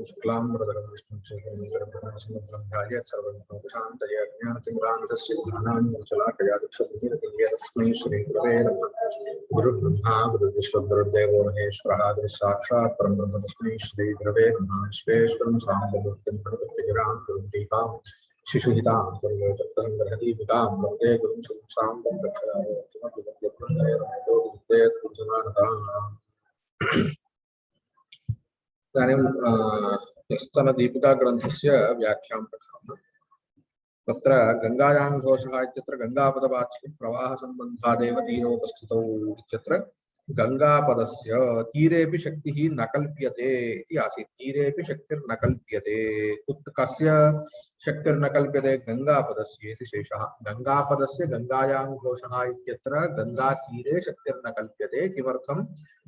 शुक्लाम्बरधरं विष्णुं शशिवर्णं ध्याये सर्वविघ्नोपशान्तये अज्ञानतिमिरान्धस्य ज्ञानाञ्जनशलाकया दक्षिणतीरे तस्मै श्रीगुरवे नमः। गुरुर्ब्रह्मा गुरुर्विष्णुर्देवो महेश्वरः गुरुसाक्षात् परब्रह्म तस्मै श्रीगुरवे नमः। विश्वेश्वरं साम्बमूर्तिं प्रणतोऽस्मिन् गुरुं शिशुहितां सर्वतत्त्वसङ्ग्रहदीपिकां वन्दे गुरुं साम्बं दक्षिणामूर्तिमभ्युदयत्पुरुषमानताम्। इदानीं स्तनदीपिकाग्रन्थस्य व्याख्यां पठामः। तत्र गङ्गायां घोषः इत्यत्र गङ्गापदवाच्यं प्रवाहसम्बन्धादेव तीरोपस्थितौ इत्यत्र गङ्गापदस्य तीरेऽपि शक्तिः न कल्प्यते इति आसीत्। तीरेऽपि शक्तिर्न कल्प्यते। कस्य शक्तिर्न कल्प्यते? गङ्गापदस्य इति शेषः। गङ्गापदस्य गङ्गायां घोषः इत्यत्र गङ्गातीरे शक्तिर्न कल्प्यते। किमर्थं?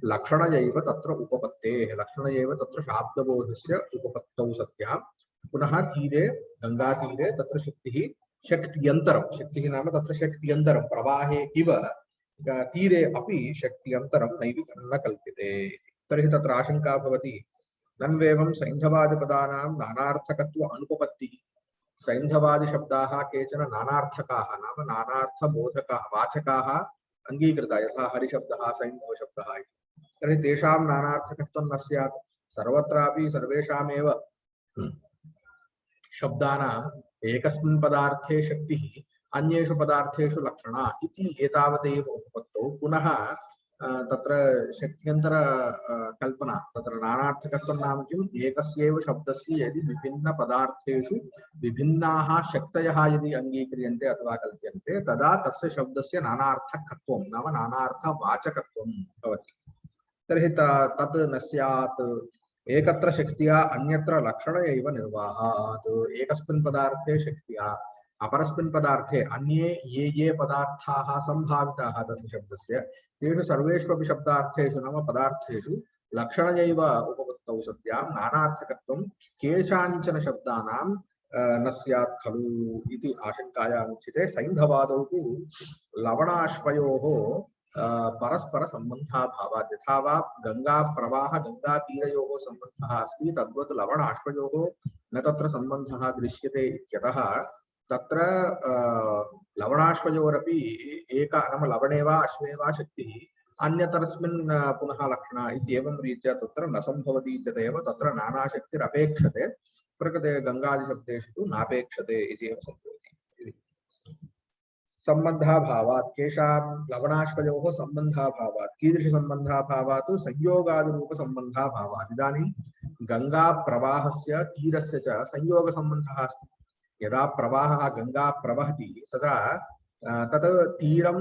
लक्षणयैव तत्र उपपत्तेः। लक्षणयैव तत्र शाब्दबोधस्य उपपत्तौ सत्या। पुनः तीरे गङ्गातीरे तत्र शक्तिः शक्त्यन्तरं। शक्तिः नाम तत्र शक्त्यन्तरं प्रवाहे इव तीरे अपि शक्त्यन्तरं नैव न कल्प्यते। तर्हि तत्र आशंका भवति, नन्वेवं सैन्धवादिपदानां नानार्थकत्व अनुपपत्तिः। सैन्धवादिशब्दाः केचन नानार्थकाः नाम नानार्थबोधकाः वाचकाः अङ्गीकृता, यथा हरिशब्दः सैन्धवशब्दः इति। तर्हि तेषां नानार्थकत्वं न स्यात्। सर्वत्रापि सर्वेषामेव शब्दानाम् एकस्मिन् पदार्थे शक्तिः अन्येषु पदार्थेषु लक्षणा इति एतावदेव उपपत्तौ पुनः तत्र शक्त्यन्तर कल्पना तत्र नानार्थकत्वं नाम किम्? एकस्यैव शब्दस्य यदि विभिन्न पदार्थेषु विभिन्नाः शक्तयः यदि अङ्गीक्रियन्ते अथवा कल्प्यन्ते तदा तस्य शब्दस्य नानार्थकत्वं नाम नानार्थवाचकत्वं भवति। तर्हि तत् न स्यात्। एकत्र शक्तिया अन्यत्र लक्षणयैव निर्वाहात्। एकस्मिन् पदार्थे शक्तिया अपरस्मिन् पदार्थे अन्ये ये पदार्थाः सम्भाविताः तस्य शब्दस्य तेषु सर्वेष्वपि शब्दार्थेषु नाम पदार्थेषु लक्षणयैव उपपत्तौ सत्यां नानार्थकत्वं केषाञ्चन शब्दानां न स्यात् खलु इति आशङ्कायाम् उच्यते। सैन्धवादौ तु लवणाश्वयोः परस्पर संबंधाभावात् यथा वा गंगा प्रवाह गंगा तीरयोः संबंधः अस्ति तद्वत् लवणाश्वयोः न तत्र संबंधः दृश्यते इत्यतः तत्र लवणाश्वयोरपि एका नाम लवणे वा अश्वे वा शक्तिः अन्यतरस्मिन् पुनः लक्षणा इत्येवं रीत्या तत्र न सम्भवति इत्यतएव तत्र नानाशक्तिरपेक्षते। प्रकृते गङ्गादिशब्देषु तु नापेक्षते इति एव सम्भवति। संबंधाभावात् केषां लवणाश्वयोः संबंधाभावात् कीदृश संबंधाभावात्? संयोगादिरूप संबंधाभावात्। इदानीं गंगा प्रवाहस्य तीरस्य च संयोग संबंधः अस्ति। यदा प्रवाहः गंगा प्रवहति तदा तत् तीरं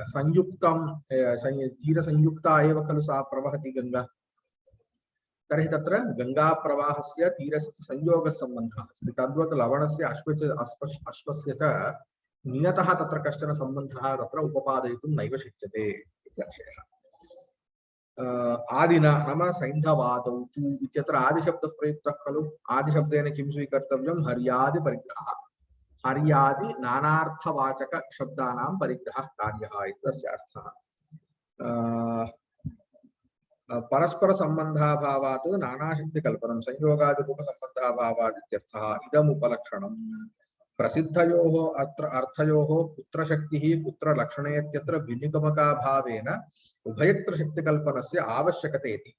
संयुक्तं तीरसंयुक्ता एव खलु सा प्रवहति गंगा। तर्हि तत्र गंगा प्रवाहस्य तीरस्य संयोगसम्बन्धः अस्ति। तद्वत् लवणस्य अश्वस्य च नियतः तत्र कश्चन संबंधः तत्र उपपादयितुं नैव शक्यते इति आशयः। आदिना नाम सैन्धवादौ तु इत्यत्र आदिशब्दः प्रयुक्तः खलु। आदिशब्देन किं स्वीकर्तव्यं? हर्यादि परिग्रहः। हर्यादि नानार्थवाचक शब्दानां परिग्रहः कार्यः इति तस्य अर्थः। परस्पर संबंधाभावात् नानाशक्तिकल्पनं संयोगादिरूप संबंधाभावात् इत्यर्थः। इदम् उपलक्षणम् प्रसिद्धयोः अत्र अर्थयोः कुत्र शक्तिः कुत्र लक्षणेत्यत्र विनिगमकाभावेन उभयत्र शक्तिकल्पनस्य आवश्यकते इति।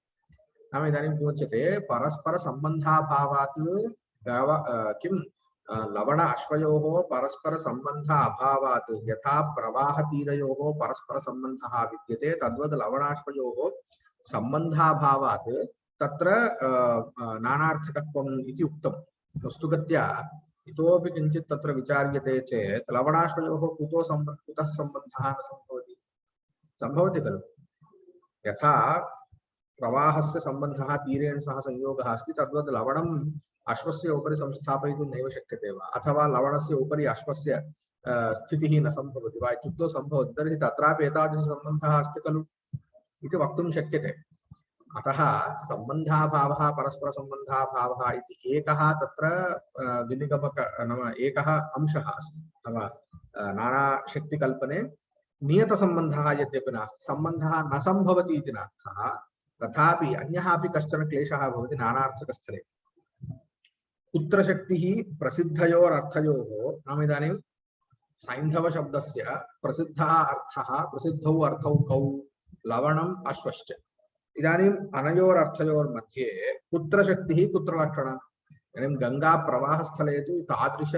नाम इदानीं किमुच्यते? परस्पर संबंधाभावात् किं लवण अश्वयोः परस्पर संबंध अभावात् यथा प्रवाहतीरयोः परस्पर संबंधः विद्यते तद्वत् लवणाश्वयोः संबंधाभावात् तत्र नानार्थकत्वम् इति उक्तम्। वस्तुगत्या इतोपि किंचित् तत्र विचार्यते चेत् लवणाश्वयोः कुतः संबंधः न सम्भवति? सम्भवति खलु। यथा प्रवाहस्य संबंधः तीरेण सह संयोगः अस्ति तद्वत् लवणम् अश्वस्य उपरि संस्थापयितुं नैव शक्यते वा? अथवा लवणस्य उपरि अश्वस्य स्थितिः न सम्भवति वा इत्युक्तौ सम्भवति। तर्हि तत्रापि एतादृशसम्बन्धः अस्ति खलु इति वक्तुं शक्यते। अतः संबंधाभावः परस्पर संबंधाभावः इति एकः तत्र विनिगमक नाम एकः अंशः अस्ति। नाम नाना शक्तिकल्पने नियत संबंधः यद्यपि नास्ति संबंधः न सम्भवति इति नार्थः तथापि अन्यः अपि कश्चन क्लेशः भवति नानार्थकस्थले। कुत्र शक्तिः प्रसिद्धयोरर्थयोः नाम इदानीं सैन्धव शब्दस्य प्रसिद्धः अर्थः प्रसिद्धौ अर्थौ कौ लवणम् अश्वश्च। इदानीम् अनयोरर्थयोर्मध्ये कुत्र शक्तिः कुत्र लक्षणम्? इदानीं गंगा प्रवाहस्थले तु तादृश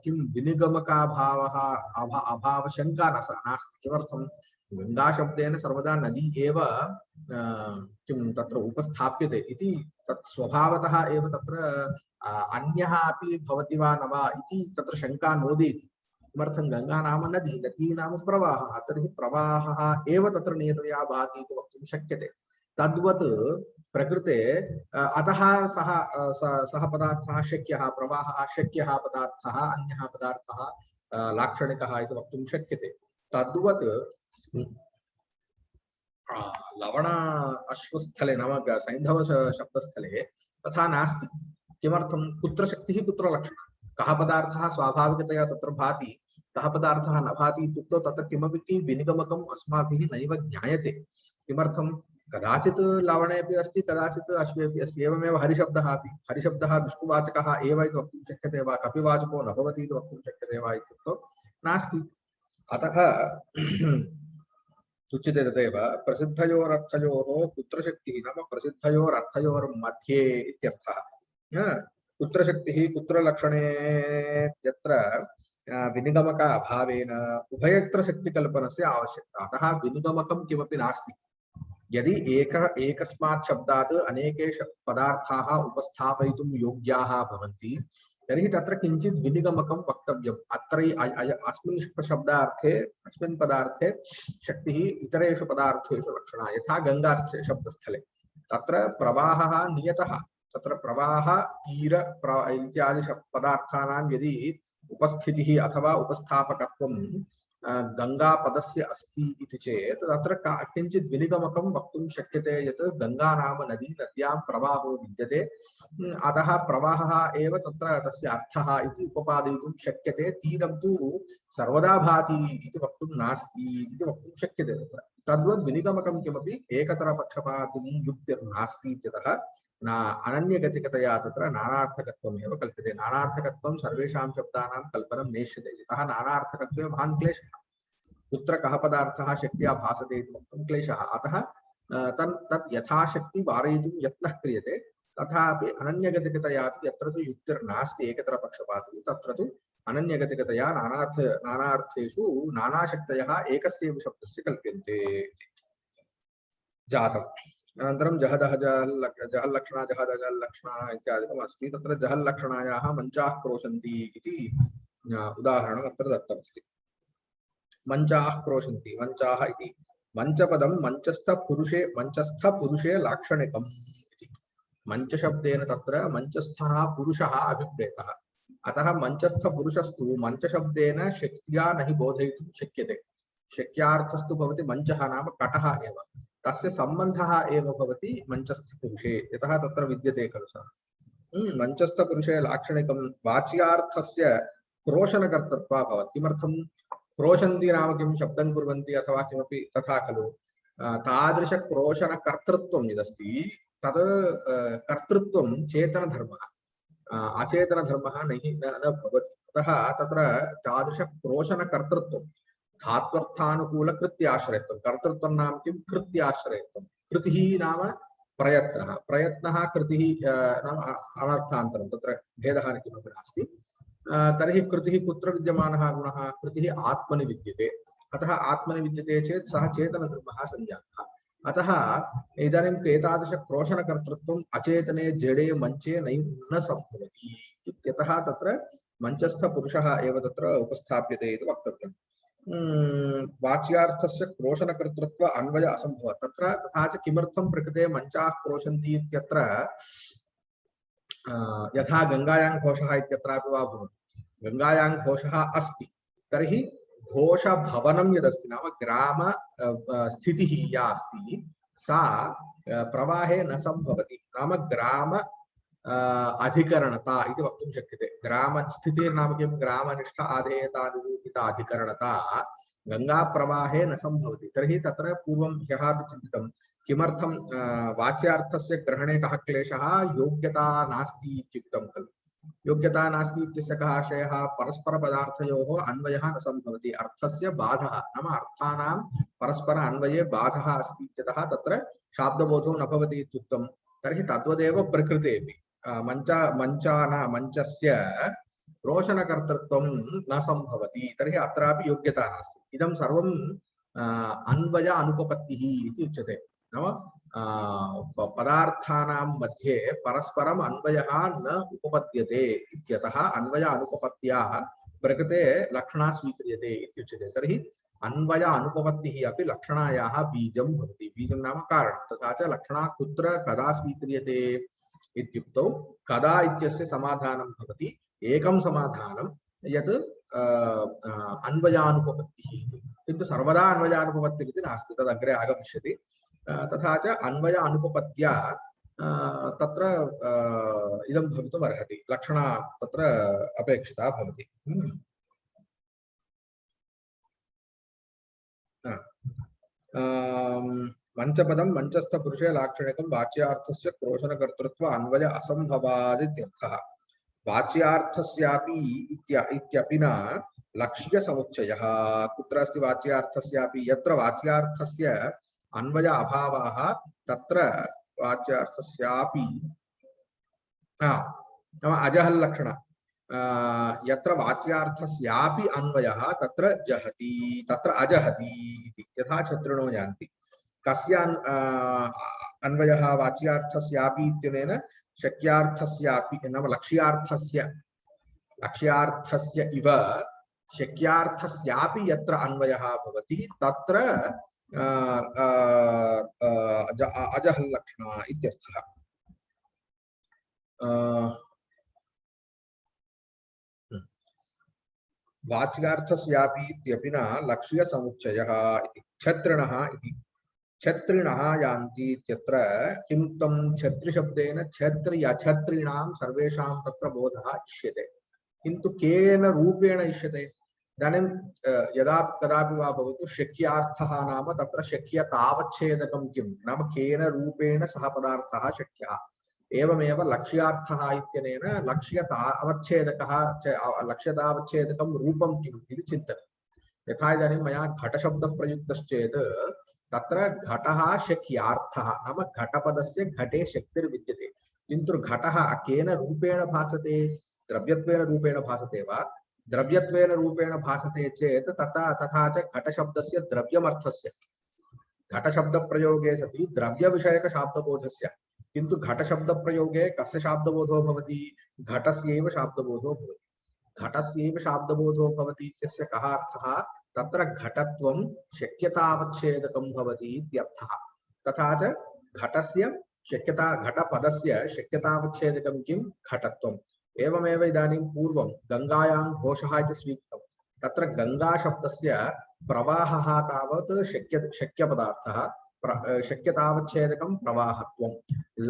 किं विनिगमकाभावः अभावशङ्का नास्ति। किमर्थं? गंगा शब्देन सर्वदा नदी एव किं तत्र उपस्थाप्यते इति तत् स्वभावतः एव तत्र अन्यः अपि भवति वा न वा इति तत्र शङ्का नोदेति। किमर्थं? गंगा नाम नदी, नदी नाम प्रवाहः, तर्हि प्रवाहः एव तत्र नियतया भाति इति वक्तुं शक्यते। तद्वत् प्रकृते अतः सः पदार्थः शक्यः, प्रवाहः शक्यः पदार्थः, अन्यः पदार्थः लाक्षणिकः इति वक्तुं शक्यते। तद्वत् लवण अश्वस्थले नाम सैन्धव शब्दस्थले तथा नास्ति। किमर्थं? कुत्र शक्तिः कुत्र लक्षणं? कः पदार्थः स्वाभाविकतया तत्र भाति, कः पदार्थः न भाति इत्युक्तौ तत्र किमपि विनिगमकम् अस्माभिः नैव ज्ञायते। किमर्थं? कदाचित् लवणे अपि अस्ति, कदाचित् अश्वे अपि अस्ति। एवमेव हरिशब्दः अपि, हरिशब्दः विष्णुवाचकः एव इति वक्तुं शक्यते वा, कपिवाचको न भवति इति वक्तुं शक्यते वा इत्युक्तौ नास्ति। अतः उच्यते तदेव प्रसिद्धयोरर्थयोः कुत्र शक्तिः नाम प्रसिद्धयोरर्थयोर्मध्ये इत्यर्थः। कुत्र शक्तिः कुत्र लक्षणे यत्र विनिगमक अभावेन उभयत्र शक्तिकल्पनस्य आवश्यकता। अतः विनिगमकं किमपि नास्ति। यदि एकस्मात् शब्दात् अनेके पदार्थाः उपस्थापयितुं योग्याः भवन्ति तर्हि तत्र किञ्चित् विनिगमकं वक्तव्यम्। अत्र अस्मिन् शब्दार्थे अस्मिन् पदार्थे शक्तिः इतरेषु पदार्थेषु लक्षणा। यथा गंगा शब्दस्थले तत्र प्रवाहः नियतः, तत्र प्रवाह तीर इत्यादि पदार्थानां यदि उपस्थितिः अथवा उपस्थापकत्वं गंगा पदस्य अस्ति इति चेत् तत्र किञ्चित् विनिगमकं वक्तुं शक्यते यत् गंगा नाम नदी, नद्यां प्रवाहो विद्यते, अतः प्रवाहः एव तत्र तस्य अर्थः इति उपपादयितुं शक्यते। तीरं तु सर्वदा भाति इति वक्तुं नास्ति इति वक्तुं शक्यते। तत्र तद्वद् विनिगमकं किमपि एकतरपक्षपातिनी युक्तिर्नास्ति इत्यतः अनन्यगतिकतया तत्र नानार्थकत्वमेव कल्प्यते। नानार्थकत्वं सर्वेषां शब्दानां कल्पनं नेष्यते। यतः नानार्थकत्वे महान् क्लेशः। कुत्र कः पदार्थः शक्त्या भासते इति वक्तुं क्लेशः। अतः तत् यथाशक्ति वारयितुं यत्नः क्रियते। तथापि अनन्यगतिकतया यत्र तु युक्तिर्नास्ति एकतरपक्षपातिनी तत्र तु अनन्यगतिकतया नानार्थेषु नानाशक्तयः एकस्यैव शब्दस्य कल्प्यन्ते जातम्। अनन्तरं जहल्लक्षणा जहदजल्लक्षणा इत्यादिकम् अस्ति। तत्र जहल्लक्षणायाः मञ्चाः क्रोशन्ति इति उदाहरणम् अत्र दत्तमस्ति। मञ्चाः क्रोशन्ति, मञ्चाः इति मञ्चपदं मञ्चस्थपुरुषे लाक्षणिकम् इति। मञ्चशब्देन तत्र मञ्चस्थः पुरुषः अभिप्रेतः। अतः मञ्चस्थपुरुषस्तु मञ्चशब्देन शक्त्या न हि बोधयितुं शक्यते। शक्यार्थस्तु भवति मञ्चः नाम कटः एव, तस्य सम्बन्धः एव भवति मञ्चस्थपुरुषे, यतः तत्र विद्यते खलु सः। मञ्चस्थपुरुषे लाक्षणिकं वाच्यार्थस्य क्रोशनकर्तृत्वा भवति। किमर्थं? क्रोशन्ति नाम किं? शब्दं कुर्वन्ति अथवा किमपि तथा खलु। तादृशक्रोशनकर्तृत्वं यदस्ति तद् कर्तृत्वं चेतनधर्मः, अचेतनधर्मः न भवति। अतः तत्र तादृशक्रोशनकर्तृत्वं धात्वर्थानुकूलकृत्याश्रयत्वं। कर्तृत्वं नाम किं? कृत्याश्रयत्वं। कृतिः नाम प्रयत्नः, प्रयत्नः कृतिः नाम अनर्थान्तरं, तत्र भेदः किमपि नास्ति। तर्हि कृतिः कुत्र विद्यमानः गुणः? कृतिः आत्मनि विद्यते। अतः आत्मनि विद्यते चेत् सः चेतनधर्मः सञ्जातः। अतः इदानीम् एतादृशक्रोशनकर्तृत्वम् अचेतने जडे मञ्चे न सम्भवति इत्यतः तत्र मञ्चस्थपुरुषः एव तत्र उपस्थाप्यते इति वक्तव्यम्। वाच्यार्थस्य क्रोशनकर्तृत्व अन्वय असंभव तत्र। तथा च किमर्थं प्रकृते मञ्चाः क्रोशन्ति इत्यत्र यथा गंगायां घोषः इत्यत्रापि वा भवति। गंगायां घोषः अस्ति तर्हि घोषभवनं यदस्ति नाम ग्राम स्थितिः या अस्ति सा प्रवाहे न संभवति। नाम ग्राम अधिकरणता इति वक्तुं शक्यते। ग्राम स्थितिर्नाम किं? ग्रामनिष्ठ आधेयता निरूपिता अधिकरणता गंगा प्रवाहे न संभवति। तर्हि तत्र पूर्वं ह्यः अपि चिन्तितं किमर्थं वाच्यार्थस्य ग्रहणे कः क्लेशः योग्यता नास्ति इत्युक्तं खलु योग्यता नास्ति इत्यस्य कः आशयः परस्परपदार्थयोः अन्वयः न सम्भवति अर्थस्य बाधः नाम अर्थानां परस्पर अन्वये बाधः अस्ति इत्यतः तत्र शाब्दबोधो न भवति इत्युक्तं तर्हि तद्वदेव प्रकृतेपि मञ्चस्य रोशनकर्तृत्वं न सम्भवति तर्हि अत्रापि योग्यता नास्ति इदं सर्वं अन्वय अनुपपत्तिः इति उच्यते नाम पदार्थानां मध्ये परस्परम् अन्वयः न उपपद्यते इत्यतः अन्वय अनुपपत्त्याः प्रकृते लक्षणा स्वीक्रियते इत्युच्यते तर्हि अन्वय अनुपपत्तिः अपि लक्षणायाः बीजं भवति बीजं नाम कारणं तथा च लक्षणा कुत्र कदा स्वीक्रियते इत्युक्तौ कदा इत्यस्य समाधानं भवति एकं समाधानं यत् अन्वयानुपपत्तिः इति किन्तु सर्वदा अन्वयानुपपत्तिरिति नास्ति तदग्रे आगमिष्यति तथा च अन्वय अनुपपत्त्या तत्र इदं भवितुम् अर्हति लक्षणा तत्र अपेक्षिता भवति मंचपदं मंचस्थपुरुषे लाक्षणिकं वाच्यार्थस्य क्रोशनकर्तृत्व अन्वय असंभवादित्यर्थः वाच्यार्थस्यापि इत्यपि न लक्ष्यसमुच्चयः कुत्र अस्ति वाच्यार्थस्यापि यत्र वाच्यार्थस्य अन्वय अभावः तत्र वाच्यार्थस्यापि नाम अजहल लक्षण यत्र वाच्यार्थस्यापि अन्वयः तत्र जहति तत्र अजहति इति यथा छत्रिणो यान्ति कस्य अन्वयः वाच्यार्थस्यापि इत्यनेन शक्यार्थस्यापि नाम लक्ष्यार्थस्य इव शक्यार्थस्यापि यत्र अन्वयः भवति तत्र अजहल लक्षण इत्यर्थः वाच्यार्थस्यापि इत्यपि न लक्ष्यसमुच्चयः इति छत्रिणः इति छत्रिणः यान्ति इत्यत्र किं तं छत्रिशब्देन छत्रि अछत्रिणां सर्वेषां तत्र बोधः इष्यते किन्तु केन रूपेण इष्यते इदानीं यदा कदापि वा भवतु शक्यार्थः नाम तत्र शक्यतावच्छेदकं किं नाम केन रूपेण सः पदार्थः शक्यः एवमेव लक्ष्यार्थः इत्यनेन लक्ष्यतावच्छेदकं रूपं किम् इति चिन्तनं यथा इदानीं मया घटशब्दः प्रयुक्तश्चेत् तत्र घटः शक्यार्थः नाम घटपदस्य घटे शक्तिर्विद्यते किन्तु घटः केन रूपेण भासते द्रव्यत्वेन रूपेण भासते वा द्रव्यत्वेन रूपेण भासते चेत् तथा च घटशब्दस्य द्रव्यमर्थस्य घटशब्दप्रयोगे सति द्रव्यविषयकशाब्दबोधस्य किन्तु घटशब्दप्रयोगे कस्य शाब्दबोधो भवति घटस्यैव शाब्दबोधो भवति घटस्यैव शाब्दबोधो भवति इत्यस्य कः अर्थः तत्र घटत्वं शक्यतावच्छेदकं भवति इत्यर्थः तथा च घटस्य घटपदस्य शक्यतावच्छेदकं किं घटत्वम् एवमेव इदानीं पूर्वं गंगायां घोषः इति स्वीकृतं तत्र गंगा शब्दस्य प्रवाहः तावत् शक्यपदार्थः शक्यतावच्छेदकं प्रवाहत्वं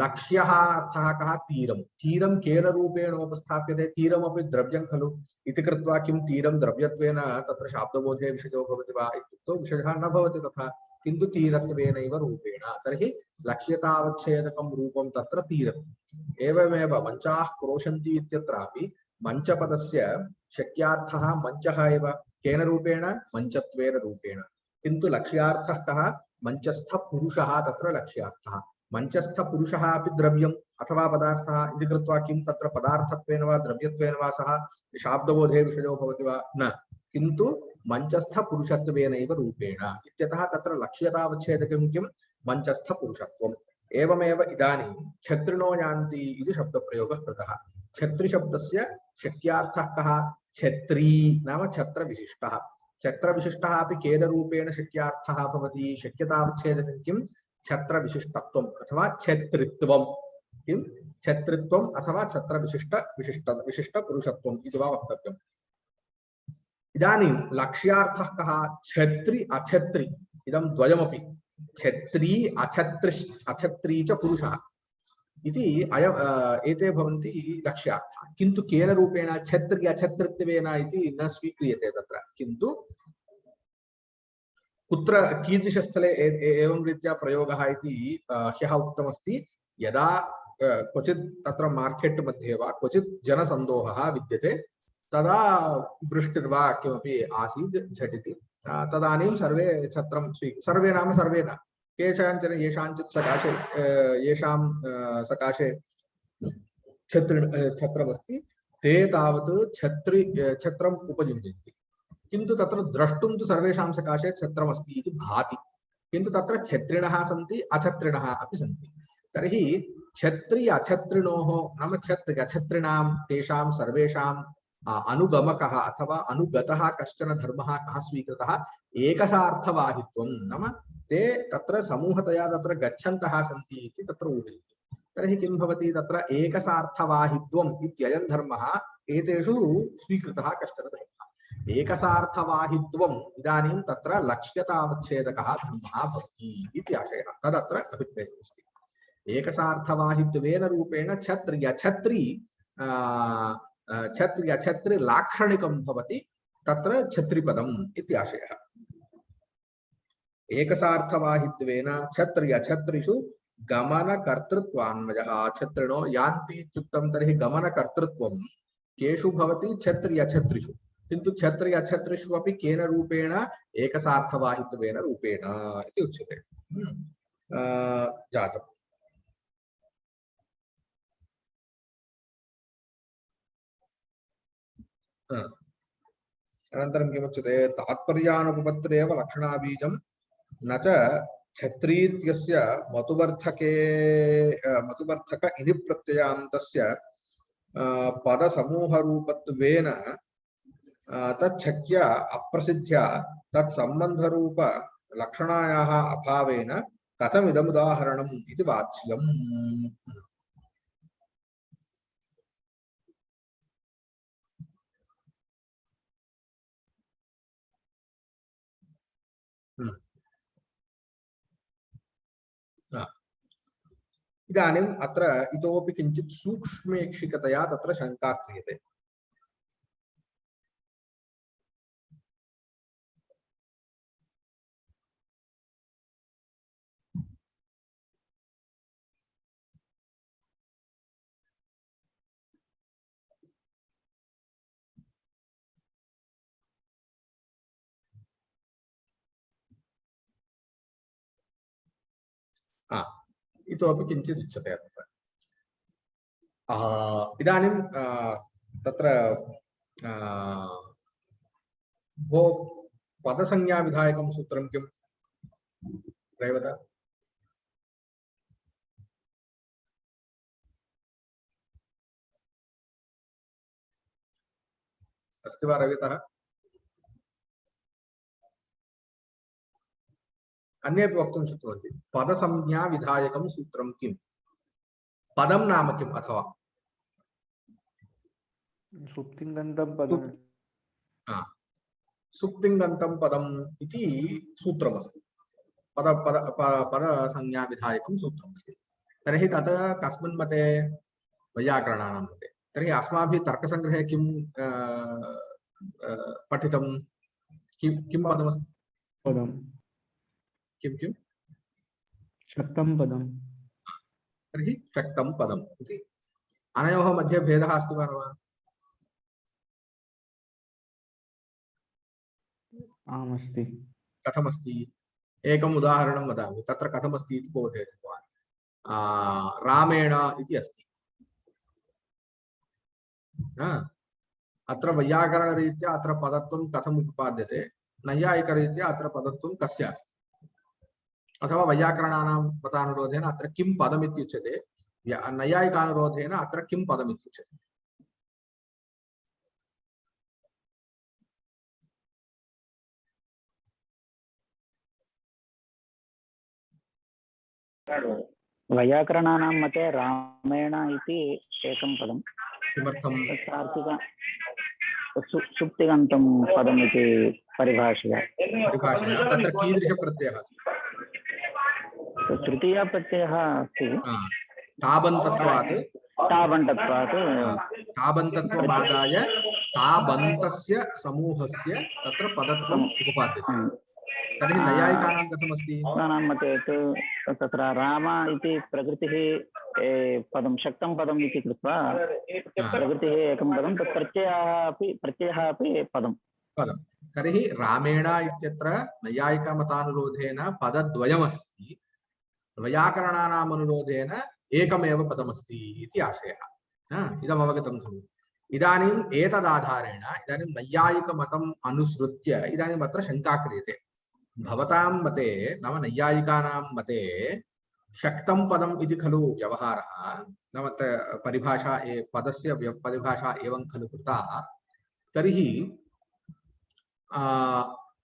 लक्ष्यः अर्थः कः तीरं तीरं केन रूपेण उपस्थाप्यते तीरमपि द्रव्यं खलु इति कृत्वा किं तीरं द्रव्यत्वेन तत्र शाब्दबोधे विषयो भवति वा इत्युक्तौ विषयः न भवति तथा किन्तु तीरत्वेनैव रूपेण तर्हि लक्ष्यतावच्छेदकं रूपं तत्र तीरम् एवमेव मञ्चाः क्रोशन्ति इत्यत्रापि मञ्चपदस्य शक्यार्थः मञ्चः एव केन रूपेण मञ्चत्वेन रूपेण किन्तु लक्ष्यार्थः कः मञ्चस्थपुरुषः तत्र लक्ष्यार्थः मञ्चस्थपुरुषः अपि द्रव्यम् अथवा पदार्थः इति कृत्वा किं तत्र पदार्थत्वेन वा द्रव्यत्वेन वा सः शाब्दबोधे विषयो भवति वा न किन्तु मञ्चस्थपुरुषत्वेनैव रूपेण इत्यतः तत्र लक्ष्यतावच्छेदकं किं मञ्चस्थपुरुषत्वम् एवमेव इदानीं छत्रिणो यान्ति इति शब्दप्रयोगः कृतः छत्रिशब्दस्य शक्यार्थः कः छत्री नाम छत्रविशिष्टः छत्रविशिष्टः अपि केन रूपेण शक्यार्थः भवति शक्यतावच्छेदकं किं छत्रविशिष्टत्वम् अथवा छत्रित्वं किं छत्रित्वम् अथवा छत्रविशिष्टपुरुषत्वम् इति वा वक्तव्यम् इदानीं लक्ष्यार्थः कः छत्री अछत्री इदं द्वयमपि छत्री अछत्री च पुरुषः इति एते भवन्ति लक्ष्यार्थः किन्तु केन रूपेण छत्री अछत्रित्वेन इति न स्वीक्रियते तत्र किन्तु कुत्र कीदृशस्थले एवं रीत्या प्रयोगः इति ह्यः उक्तमस्ति। यदा क्वचित् तत्र मार्केट् मध्ये वा क्वचित् जनसन्दोहः विद्यते तदा वृष्टिर्वा किमपि आसीत् झटिति तदानीं सर्वे छत्रं सर्वे नाम सर्वे न केषाञ्चन येषाञ्चित् सकाशे येषां सकाशे छत्रमस्ति ते तावत् छत्रम् उपयुञ्जन्ति किन्तु तत्र द्रष्टुं तु सर्वेषां सकाशे छत्रमस्ति इति भाति किन्तु तत्र छत्रिणः सन्ति अछत्रिणः अपि सन्ति। तर्हि छत्री अछत्रिणोः नाम अछत्रिणां तेषां सर्वेषाम् अनुगमकः अथवा अनुगतः कश्चन धर्मः कः स्वीकृतः एकसार्थवाहित्वं नाम ते तत्र समूहतया तत्र गच्छन्तः सन्ति इति तत्र ऊहयति। तर्हि किं भवति तत्र एकसार्थवाहित्वम् इत्ययं धर्मः एतेषु स्वीकृतः कश्चन धर्मः। एकसार्थवाहित्वम् इदानीं तत्र लक्ष्यतावच्छेदकः धर्मः भवति इति आशयः तदत्र अभिप्रेतमस्ति। एकसार्थवाहित्वेन रूपेण छत्रि लाक्षणिकं भवति तत्र छत्रिपदम् इति आशयः। एकसार्थवाहित्वेन छत्रिषु गमनकर्तृत्वान्वयः छत्रिणो यान्ति इत्युक्तं तर्हि गमनकर्तृत्वं केषु भवति छत्रिषु किन्तु छत्रिषु अपि केन रूपेण एकसार्थवाहित्वेन रूपेण इति उच्यते। जातम्। अनन्तरं किमुच्यते तात्पर्यानुपपत्रेव लक्षणाबीजं न च छत्रीत्यस्य मतुवर्थक इनि प्रत्ययान्तस्य पदसमूहरूपत्वेन तच्छक्या अप्रसिद्ध्या तत्सम्बन्धरूप लक्षणायाः अभावेन कथमिदमुदाहरणम् इति वाच्यम्। इदानीम् अत्र इतोपि किञ्चित् सूक्ष्मेक्षिकतया तत्र शङ्का क्रियते। इतोपि किञ्चित् उच्यते अत्र। इदानीं तत्र भो पदसंज्ञाविधायकं सूत्रं किम्? रैवत अस्ति वा रवितः? अन्येपि वक्तुं शक्नुवन्ति। पदसंज्ञाविधायकं सूत्रं किम्? पदं नाम किम्? अथवा सुप्तिङ्गन्तं पदं। सुप्तिङ्गन्तं पदम् इति सूत्रमस्ति। पदसंज्ञाविधायकं सूत्रमस्ति। तर्हि तत् कस्मिन् मते? वैयाकरणानां मते। तर्हि अस्माभिः तर्कसङ्ग्रहे किं पठितं? किं पदमस्ति? पदं किं शक्तं पदं। तर्हि शक्तं पदम् इति। अनयोः मध्ये भेदः अस्ति वा न वा? आम् अस्ति। कथमस्ति? एकम् उदाहरणं वदामि। तत्र कथमस्ति इति बोधयतु भवान्। रामेण इति अस्ति। अत्र वैयाकरणरीत्या अत्र पदत्वं कथम् उपपाद्यते? नैयायिकरीत्या अत्र पदत्वं कस्य अस्ति? अथवा वैयाकरणानां मतानुरोधेन अत्र किं पदमिति उच्यते? नैयायिकानुरोधेन अत्र किं पदमिति उच्यते? वैयाकरणानां मते रामेण इति एकं पदं। किमर्थं? सुप्तिगन्तं पदम् इति परिभाषया तत्र कीदृशप्रत्ययः अस्ति? तृतीयप्रत्ययः अस्ति। ताबन्तत्वात् ताबन्तत्वमादाय ताबन्तस्य समूहस्य तत्र पदत्वम् उपपाद्यते। तर्हि नैयायिकानां कथमस्ति? नानां मते तु तत्र राम इति प्रकृतिः पदं शक्तं पदम् इति कृत्वा प्रकृतिः एकं पदं तत् प्रत्ययः अपि पदं पदं। तर्हि रामेण इत्यत्र नैयायिकमतानुरोधेन पदद्वयमस्ति, वैयाकरणानाम् अनुरोधेन एकमेव पदमस्ति इति आशयः। इदम् अवगतं खलु? इदानीम् एतदाधारेण इदानीं नैयायिकमतम् अनुसृत्य इदानीम् अत्र शङ्का क्रियते। भवतां मते नाम नैयायिकानां मते शक्तं पदम् इति खलु व्यवहारः, नाम परिभाषा पदस्य परिभाषा एवं खलु कृता। तर्हि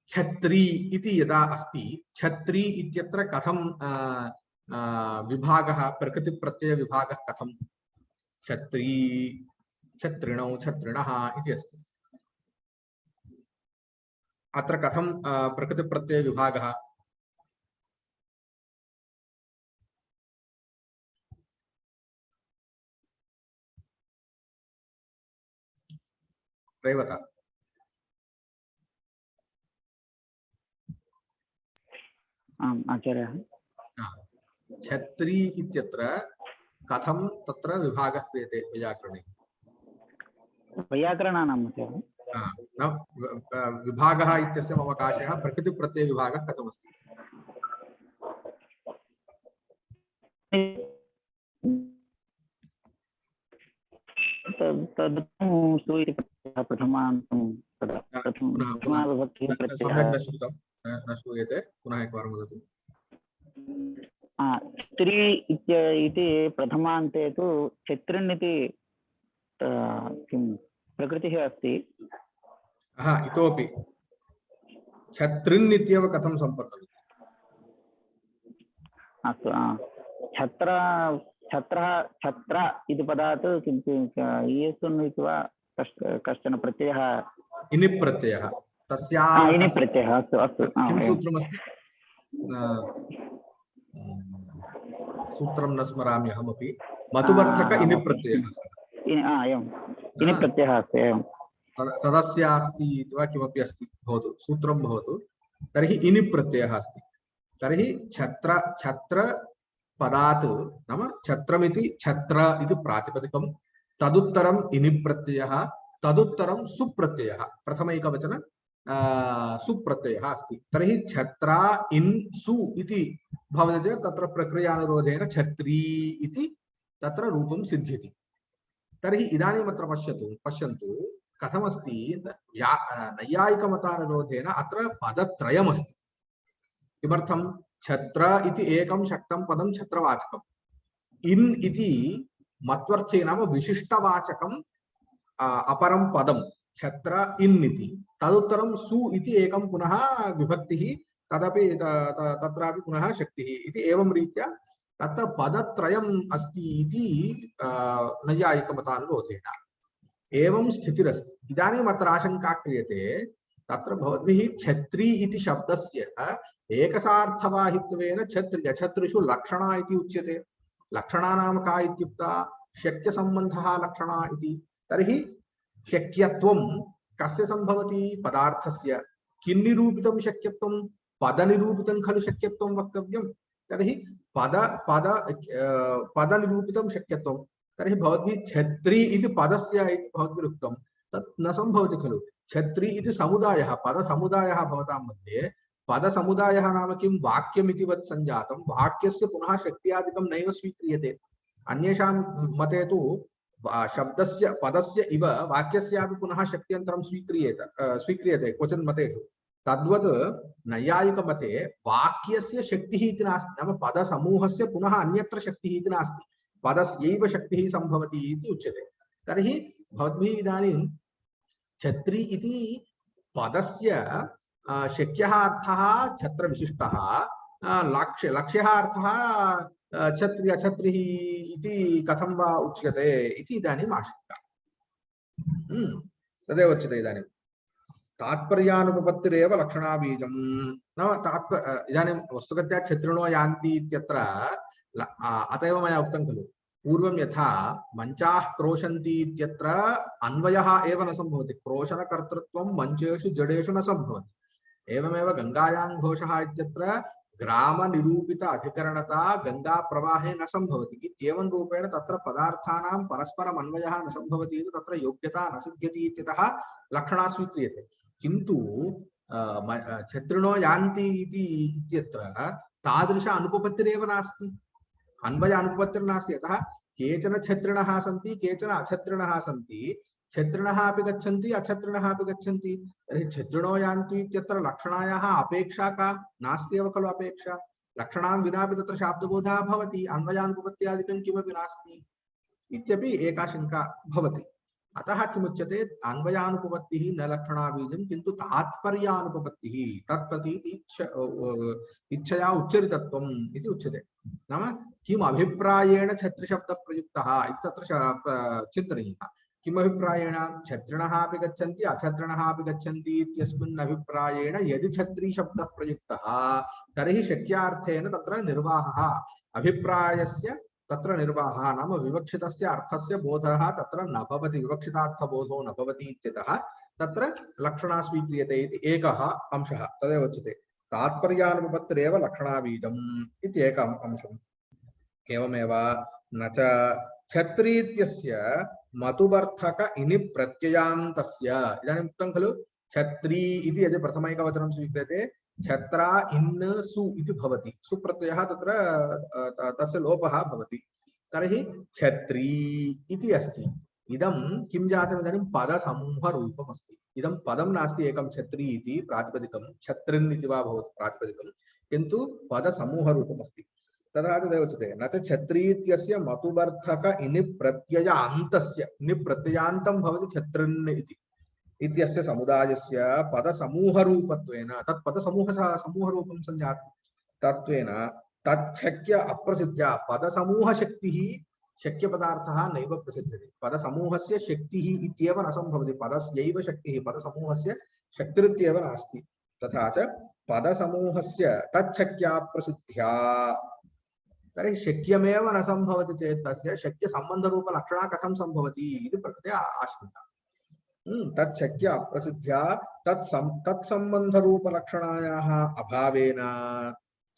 छत्री इति यदा अस्ति, छत्री इत्यत्र कथं विभागः, प्रकृतिप्रत्ययविभागः कथं? छत्री, छत्रिणौ, छत्रिणः इति अस्ति। अत्र कथं प्रकृतिप्रत्ययविभागः? रेवता। आम् आचार्यः। छत्री इत्यत्र कथं तत्र विभागः क्रियते वैयाकरणे? वैयाकरणानां मते विभागः इत्यस्य मम काशः प्रकृतिप्रत्ययविभागः कथमस्ति? प्रथमान्तं प्रथमाविभक्तिः प्रत्ययः। सम्यक् न श्रुतं, न श्रूयते, पुनः एकवारं वदतु। स्त्री इति प्रथमान्ते तु छत्रिन् इति किं प्रकृतिः अस्ति। इतोपि छत्रिन् इत्येव कथं सम्पन्नम्? अस्तु, छत्र छत्रः छत्र इति पदात् किञ्चित् इयसुन् इति वा कश्चन प्रत्ययः, इनि प्रत्ययः, इनि प्रत्ययः। अस्तु अस्तु, किं सूत्रमस्ति? सूत्रं न स्मरामि अहमपि। मतुबर्थक इनि प्रत्ययः अस्ति। एवम्, इनि प्रत्ययः अस्ति, एवं तदस्य अस्ति इति वा किमपि अस्ति, भवतु, सूत्रं भवतु। तर्हि इनि प्रत्ययः अस्ति। तर्हि छत्र छत्र पदात् नाम छत्रमिति छत्र इति प्रातिपदिकं, तदुत्तरम् इनि प्रत्ययः, तदुत्तरं सुप्रत्ययः, प्रथमैकवचन सुप्रत्ययः अस्ति। तर्हि छत्रा इन् सु इति भवति चेत् तत्र प्रक्रियानुरोधेन छत्री इति तत्र रूपं सिद्ध्यति। तर्हि इदानीम् अत्र पश्यन्तु कथमस्ति। नैयायिकमतानुरोधेन अत्र पदत्रयमस्ति। किमर्थं? छत्र इति एकं शक्तं पदं छत्रवाचकम्, इन् इति मत्वर्थे नाम विशिष्टवाचकं अपरं पदं छत्र इन् इति, तदुत्तरं सु इति एकं पुनः विभक्तिः, तदपि तत्रापि पुनः शक्तिः इति, एवं रीत्या तत्र पदत्रयम् अस्ति इति नैयायिकमतानुरोधेन। एवं स्थितिरस्ति। इदानीम् अत्र आशंका क्रियते, तत्र भवद्भिः छत्री इति शब्दस्य एकसार्थवाहित्वेन छत्रिषु लक्षणा इति उच्यते। लक्षणा नाम का इत्युक्ता? शक्यसम्बन्धः लक्षणा इति। तर्हि शक्यत्वं कस्य संभवति? पदार्थस्य। किन्निरूपितं शक्यत्वं? पदनिरूपितं खलु शक्यत्वं वक्तव्यं। तर्हि पदनिरूपितं शक्यत्वं। तर्हि भवद्भिः छत्री इति पदस्य इति भवद्भिः उक्तं, तत् न सम्भवति खलु। छत्री इति समुदायः, पदसमुदायः भवतां मध्ये। पदसमुदायः नाम किं? वाक्यमिति वत् सञ्जातं। वाक्यस्य पुनः शक्त्यादिकं नैव स्वीक्रियते। अन्येषां मते तु शब्दस्य पदस्य इव वाक्यस्यापि पुनः शक्त्यन्तरं स्वीक्रियते क्वचिन् मतेषु। तद्वत् नैयायिकमते वाक्यस्य शक्तिः इति नास्ति, नाम पदसमूहस्य पुनः अन्यत्र शक्तिः इति नास्ति, पदस्यैव शक्तिः सम्भवति इति उच्यते। तर्हि भवद्भिः इदानीं छत्री इति पदस्य शक्यः अर्थः छत्रविशिष्टः, लक्ष्यः अर्थः छत्री अछत्रिः इति कथं वा उच्यते इति इदानीम् आशंका। तदेव उच्यते इदानीं। तात्पर्यानुपपत्तिरेव लक्षणाबीजं नाम इदानीं वस्तुगत्या छत्रिणो यान्ति इत्यत्र अत एव मया उक्तं खलु, पूर्वं यथा मञ्चाः क्रोशन्ति इत्यत्र अन्वयः एव न सम्भवति। क्रोशनकर्तृत्वं मञ्चेषु जडेषु न सम्भवति। एवमेव गङ्गायां घोषः इत्यत्र ग्रामनिरूपित अधिकरणता गङ्गा प्रवाहे न सम्भवति इत्येवं रूपेण तत्र पदार्थानां परस्परम् अन्वयः न सम्भवति इति तत्र योग्यता न सिद्ध्यति इत्यतः लक्षणा स्वीक्रियते। किन्तु छत्रिणो यान्ति इति इत्यत्र तादृश अनुपपत्तिरेव नास्ति, अन्वय अनुपपत्तिर्नास्ति। यतः केचन छत्रिणः सन्ति, केचन अछत्रिणः सन्ति। छत्रिणः अपि गच्छन्ति, अछत्रिणः अपि गच्छन्ति। तर्हि छत्रिणो यान्ति इत्यत्र लक्षणायाः अपेक्षा का नास्ति एव खलु अपेक्षा। लक्षणां विनापि तत्र शाब्दबोधः भवति, अन्वयानुपपत्त्यादिकं किमपि नास्ति इत्यपि एका शङ्का भवति। अतः किमुच्यते, अन्वयानुपपत्तिः न लक्षणाबीजं किन्तु तात्पर्यानुपपत्तिः तत्प्रतीति इच्छया उच्चरितत्वम् इति उच्यते। नाम किम् अभिप्रायेण छत्रिशब्दः प्रयुक्तः इति तत्र चिन्तनीयः। किम् अभिप्रायेण, छत्रिणः अपि गच्छन्ति अछत्रिणः अपि गच्छन्ति इत्यस्मिन् अभिप्रायेण यदि छत्री शब्दः प्रयुक्तः तर्हि शक्यार्थेन तत्र निर्वाहः, अभिप्रायस्य तत्र निर्वाहः नाम विवक्षितस्य अर्थस्य बोधः तत्र न भवति, विवक्षितार्थबोधो न भवति इत्यतः तत्र लक्षणा स्वीक्रियते इति एकः अंशः। तदेव उच्यते तात्पर्यानुपपत्तिरेव लक्षणाबीजम् इति एकम् अंशम्। एवमेव न च छत्री इत्यस्य मतुबर्थक इनि प्रत्ययान्तस्य, इदानीम् उक्तं खलु छत्री इति यदि प्रथमैकवचनं स्वीक्रियते छत्रा इन् सु इति भवति, सुप्रत्ययः तत्र तस्य लोपः भवति। तर्हि छत्री इति अस्ति, इदं किं जातम्, इदानीं पदसमूहरूपम् अस्ति। इदं पदं नास्ति, एकं छत्री इति प्रातिपदिकं, छत्रिन् इति वा भवति प्रातिपदिकं, किन्तु पदसमूहरूपम् अस्ति। तथा तदेव उच्यते न च छत्री इत्यस्य मतुबर्थक इनि प्रत्ययान्तस्य, इनि प्रत्ययान्तं भवति छत्रिन् इति इत्यस्य समुदायस्य पदसमूहरूपत्वेन, तत् पदसमूहरूपं सञ्जातं तत्वेन तच्छक्य अप्रसिद्ध्या, पदसमूहशक्तिः शक्यपदार्थः नैव प्रसिद्ध्यते। पदसमूहस्य शक्तिः इत्येव न सम्भवति, पदस्यैव शक्तिः, पदसमूहस्य शक्तिरित्येव नास्ति। तथा च पदसमूहस्य तच्छक्या प्रसिद्ध्या, तर्हि शक्यमेव न सम्भवति चेत् तस्य शक्यसम्बन्धरूपलक्षणा कथं सम्भवति इति प्रकृते आशंका। तच्छक्य अप्रसिद्ध्या तत्सम्बन्धरूपलक्षणायाः अभावेन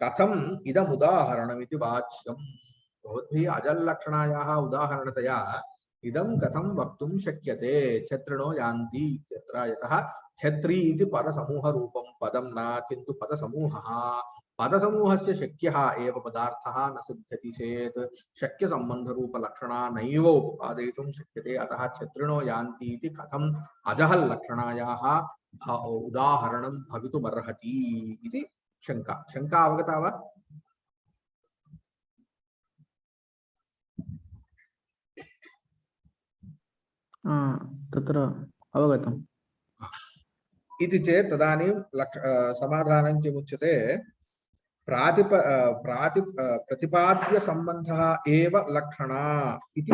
कथम् इदम् उदाहरणमिति वाच्यम्। भवद्भिः अजल्लक्षणायाः उदाहरणतया इदं कथं वक्तुं शक्यते छत्रिणो यान्ति इत्यत्र। यतः छत्री इति पदसमूहरूपं पदं न, किन्तु पदसमूहः, पदसमूहस्य शक्यः एव पदार्थः न सिद्ध्यति चेत् शक्यसम्बन्धरूपलक्षणा नैव उपपादयितुं शक्यते। अतः छत्रिणो यान्ति इति कथम् अजहल्लक्षणायाः उदाहरणं भवितुमर्हति इति शङ्का। शङ्का अवगता वा? तत्र अवगतम् इति चेत् तदानीं समाधानं किमुच्यते, प्रतिपाद्य संबंधः एव लक्षणा इति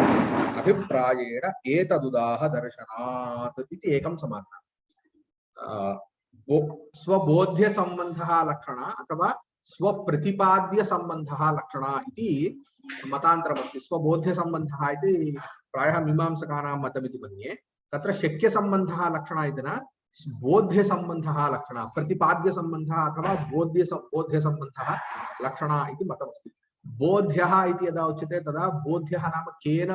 अभिप्रायेण एतदुदाह दर्शनात् इति एकं समाधानम्। स्वबोध्य संबंधः लक्षणा अथवा स्वप्रतिपाद्य संबंधः लक्षणा इति मतान्तरमस्ति। स्वबोध्य संबंधः इति प्रायः मीमांसकानां मतमिति मन्ये। तत्र शक्य संबंधः लक्षणा इति न, बोध्य संबंधः लक्षणा, प्रतिपाद्य संबंधः अथवा बोध्य संबंधः लक्षणा इति मतमस्ति। बोध्यः इति यदा उच्यते तदा बोध्यः नाम केन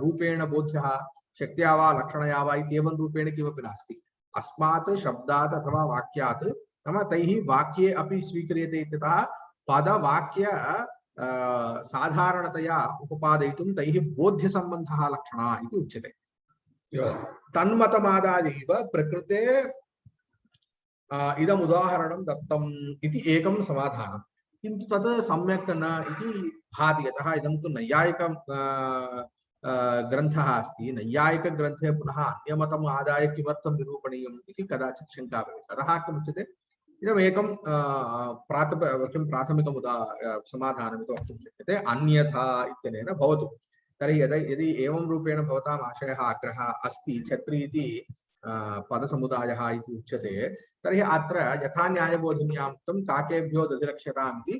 रूपेण बोध्यः, शक्त्या वा लक्षणया वा इति एवं रूपेण किमपि नास्ति। अस्मात् शब्दात् अथवा वाक्यात्, नाम तैः वाक्ये अपि स्वीक्रियते इत्यतः पदवाक्य साधारणतया उपपादयितुं तैः बोध्य संबंधः लक्षणा इति उच्यते। तन्मतमादायैव प्रकृते इदम् उदाहरणं दत्तम् इति एकं समाधानं, किन्तु तत् सम्यक् न इति भाति। यतः इदं तु नैयायिक ग्रन्थः अस्ति, नैयायिकग्रन्थे पुनः अन्यमतम् आदाय किमर्थं निरूपणीयम् इति कदाचित् शङ्का भवेत्। अतः किमुच्यते, इदमेकं प्राथमिकम् समाधानमिति वक्तुं शक्यते। अन्यथा इत्यनेन भवतु। तर्हि यदि एवं रूपेण भवताम् आशयः आग्रहः अस्ति छत्री इति पदसमुदायः इति उच्यते, तर्हि अत्र यथा न्यायबोधिन्यां उक्तं काकेभ्यो दधिरक्ष्यताम् इति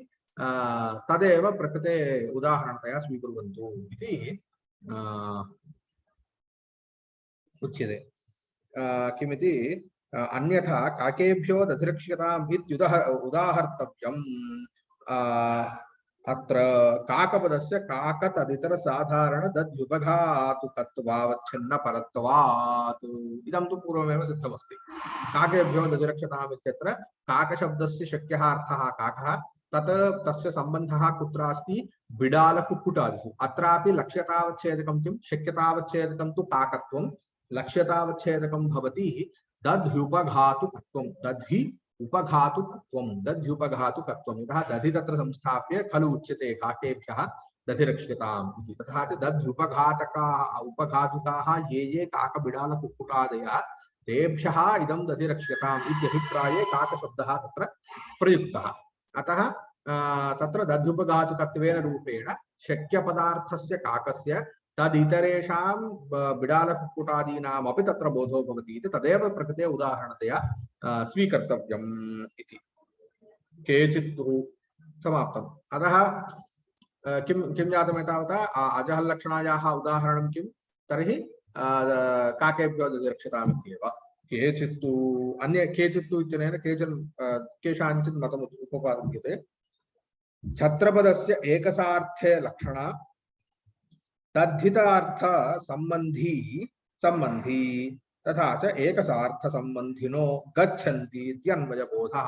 तदेव प्रकृते उदाहरणतया स्वीकुर्वन्तु इति उच्यते। किमिति अन्यथा काकेभ्यो दधिरक्ष्यताम् उदाहर्तव्यम्। अत्र काकपदस्य काकतदितर साधारण दध्युपघातुकत्वावच्छिन्न परत्वात् इदं तु पूर्वमेव सिद्धमस्ति। काकेभ्यो दधिरक्ष्यताम् इत्यत्र काकशब्दस्य शक्यः अर्थः काकः, तत् तस्य सम्बन्धः कुत्र अस्ति? बिडालकुक्कुटादिषु। अत्रापि लक्ष्यतावच्छेदकं किं? शक्यतावच्छेदकं तु काकत्वं, लक्ष्यतावच्छेदकं भवति दध्युपघातुकत्वं। दधि उपघातुकत्वं, दध्युपघातुकत्वम्। इतः दधि तत्र संस्थाप्य खलु उच्यते काकेभ्यः दधिरक्ष्यताम् इति। तथा च दध्युपघातकाः उपघातुकाः ये ये काकबिडालकुक्कुटादयः तेभ्यः इदं दधिरक्ष्यताम् इत्यभिप्राये काकशब्दः तत्र प्रयुक्तः। अतः तत्र दध्युपघातुकत्वेन रूपेण शक्यपदार्थस्य काकस्य तदितरेषां बिडालकुक्कुटादीनामपि तत्र बोधो भवति इति तदेव प्रकृते उदाहरणतया स्वीकर्तव्यम् इति। केचित् समाप्तम्। अतः किं जातम् एतावता? अजहल्लक्षणायाः उदाहरणं किं? तर्हि काकेभ्यो दधिरक्ष्यताम् इत्येव। केचित्तु अन्ये केचित्तु इत्यनेन केषाञ्चित् मतम् उपपाद्यते। छत्रपदस्य एकसार्थे लक्षणा तद्धितार्थ संबंधी तथा च एकसार्थ संबंधिनो गच्छन्ति इत्यन्वयबोधः।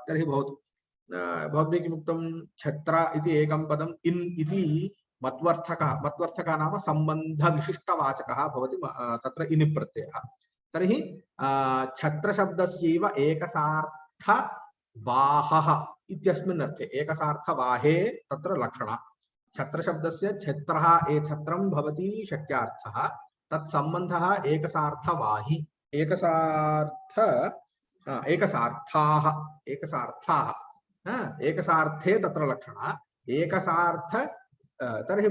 तर्हि भवद्भिः किमुक्तं? छत्र इति एकं पदम् इन् इति मत्वर्थकः नाम सम्बन्धविशिष्टवाचकः भवति तत्र इनि प्रत्ययः। तर्हि छत्रशब्दस्यैव एकसार्थवाहः इत्यस्मिन् अर्थे एकसार्थवाहे तत्र लक्षणा। छत्रशब्दस्य छत्रः छत्रं भवति शक्यार्थः, तत्सम्बन्धः एकसार्थवाही। एकसार्थाः एकसार्थे तत्र लक्षणा एकसार्थ। तर्हि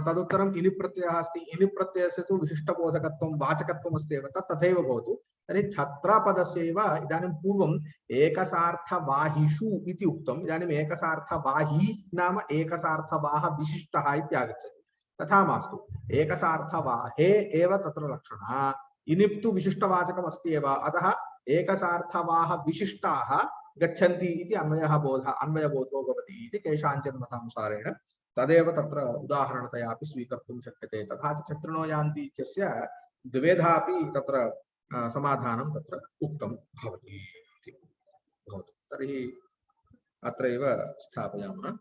तदुत्तरम् इनि प्रत्ययः अस्ति। इनि प्रत्ययस्य तु विशिष्टबोधकत्वं वाचकत्वम् अस्ति एव, तथैव भवतु। तर्हि छत्रपदस्यैव इदानीं पूर्वम् एकसार्थवाहिषु इति उक्तम्। इदानीम् एकसार्थवाही नाम एकसार्थवाह विशिष्टः इत्यागच्छति। तथा मास्तु, एकसार्थवाहे एव तत्र लक्षणः। इनिप् तु विशिष्टवाचकम् अस्ति एव, अतः एकसार्थवाह विशिष्टाः गच्छन्ति इति अन्वयबोधो भवति इति केषाञ्चन मतानुसारेण तदेव तत्र उदाहरणतया अपि स्वीकर्तुं शक्यते। तथा च छत्रिणो यान्ति इत्यस्य द्विवेधापि तत्र समाधानं तत्र उक्तं भवति इति। तर्हि अत्रैव स्थापयामः।